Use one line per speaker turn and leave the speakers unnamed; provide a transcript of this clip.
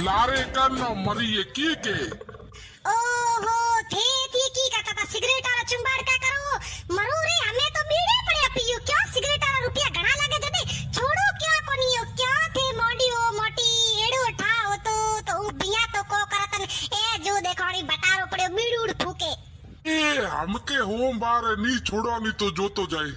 लारे कर न मरी की के
ओहो थे थी की करता था सिगरेट आरा चुंबाड़ का करो मरो रे हमें तो बीड़े पड़े पियो क्या सिगरेट आरा रुपया घणा लागे जदे छोड़ो क्या कोनियो क्या थे मोडियो मोटी एड़ो ठाओ तो बिया तो को करतन ए जो देखोड़ी बटारो पड़े बीड़ूड़ फूके
ए हमके होम बार नी छोड़ो नी तो जो तो जाए